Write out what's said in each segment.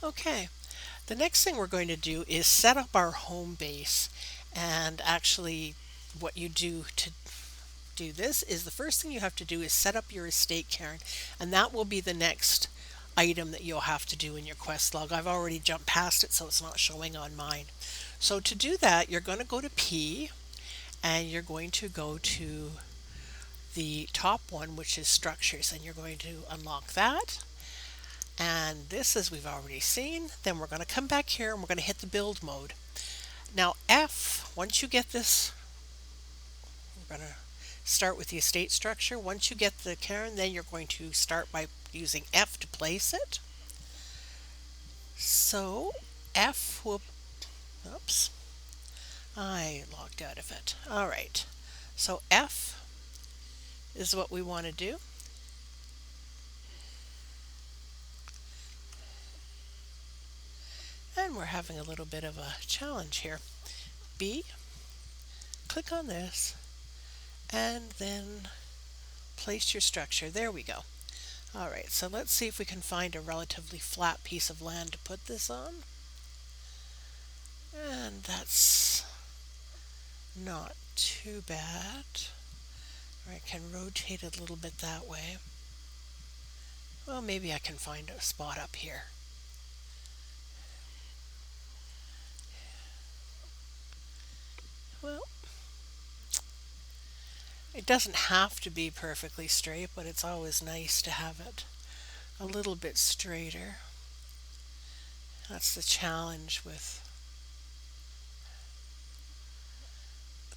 Okay, the next thing we're going to do is set up our home base. And actually, what you do to do this is the first thing you have to do is set up your estate, Karen, and that will be the next item that you'll have to do in your quest log. I've already jumped past it, so it's not showing on mine. So to do that, you're going to go to P and you're going to go to the top one, which is structures, and you're going to unlock that. And this, as we've already seen, then we're going to come back here and we're going to hit the build mode. Now F, once you get this, we're going to start with the estate structure. Once you get the cairn, then you're going to start by using F to place it. So F will, oops, I logged out of it. All right, so F is what we want to do. And we're having a little bit of a challenge here. B, click on this, and then place your structure. There we go. All right, so let's see if we can find a relatively flat piece of land to put this on. And that's not too bad. I can rotate it a little bit that way. Well, maybe I can find a spot up here. Well, it doesn't have to be perfectly straight, but it's always nice to have it a little bit straighter. That's the challenge with.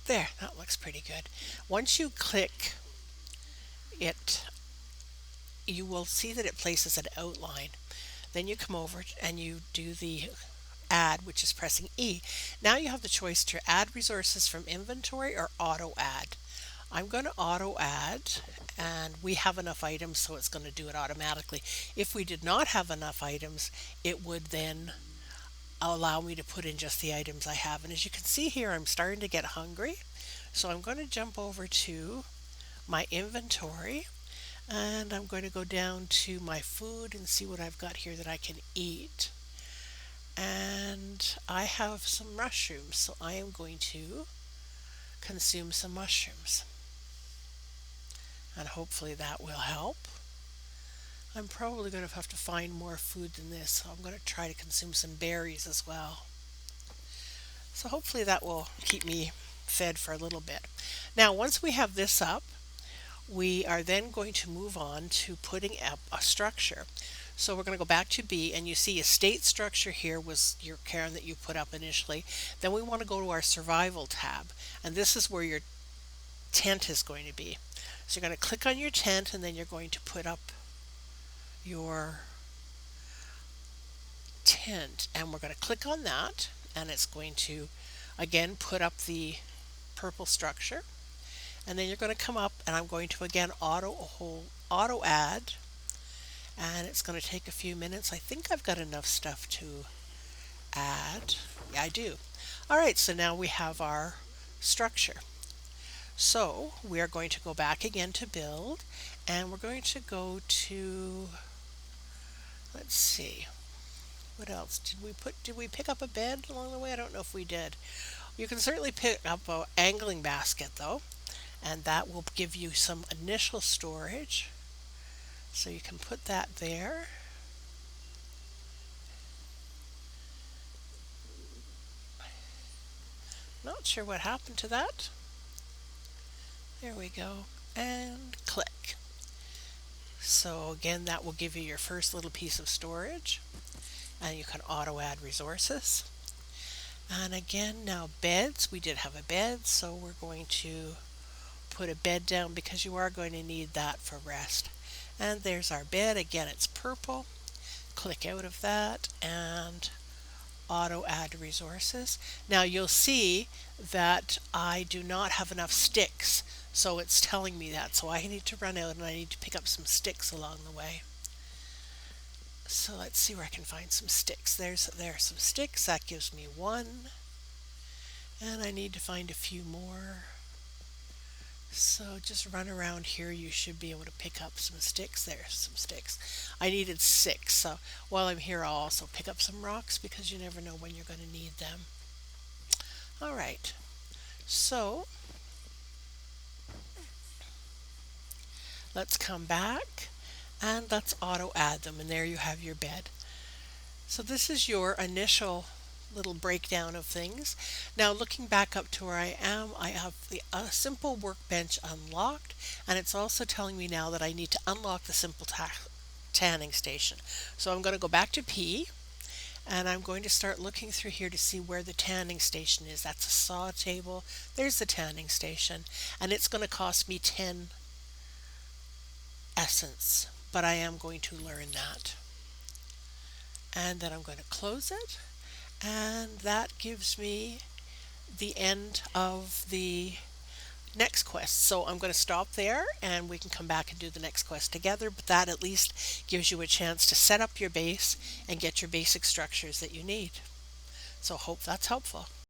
There, that looks pretty good. Once you click it, you will see that it places an outline. Then you come over and you do the add, which is pressing E. Now you have the choice to add resources from inventory or auto add. I'm going to auto add, and we have enough items, so it's going to do it automatically. If we did not have enough items, it would then allow me to put in just the items I have. And as you can see here, I'm starting to get hungry. So I'm going to jump over to my inventory, and I'm going to go down to my food and see what I've got here that I can eat. And I have some mushrooms, so I am going to consume some mushrooms. And hopefully that will help. I'm probably going to have to find more food than this, so I'm going to try to consume some berries as well. So hopefully that will keep me fed for a little bit. Now, once we have this up, we are then going to move on to putting up a structure. So we're going to go back to B, and you see estate structure here was your cairn that you put up initially. Then we want to go to our survival tab, and this is where your tent is going to be. So you're going to click on your tent, and then you're going to put up your tent, and we're going to click on that, and it's going to again put up the purple structure. And then you're going to come up, and I'm going to again auto add, and it's going to take a few minutes. I think I've got enough stuff to add. Yeah, I do. All right, so now we have our structure. So we are going to go back again to build, and we're going to go to, let's see, what else did we pick up a bed along the way? I don't know if we did. You can certainly pick up an angling basket though, and that will give you some initial storage. So you can put that there. Not sure what happened to that. There we go. And click. So again, that will give you your first little piece of storage. And you can auto add resources. And again, now beds. We did have a bed, so we're going to put a bed down because you are going to need that for rest. And there's our bed. Again, it's purple. Click out of that and auto add resources. Now you'll see that I do not have enough sticks, so it's telling me that. So I need to run out and I need to pick up some sticks along the way. So let's see where I can find some sticks. There are some sticks. That gives me one. And I need to find a few more. So just run around here. You should be able to pick up some sticks. There's some sticks. I needed 6, so while I'm here I'll also pick up some rocks because you never know when you're going to need them. All right, so let's come back and let's auto add them, and there you have your bed. So this is your initial little breakdown of things. Now looking back up to where I am, I have the simple workbench unlocked, and it's also telling me now that I need to unlock the simple tanning station. So I'm going to go back to P, and I'm going to start looking through here to see where the tanning station is. That's a saw table. There's the tanning station, and it's going to cost me 10 essence, but I am going to learn that. And then I'm going to close it, and that gives me the end of the next quest. So I'm going to stop there and we can come back and do the next quest together, but that at least gives you a chance to set up your base and get your basic structures that you need. So hope that's helpful.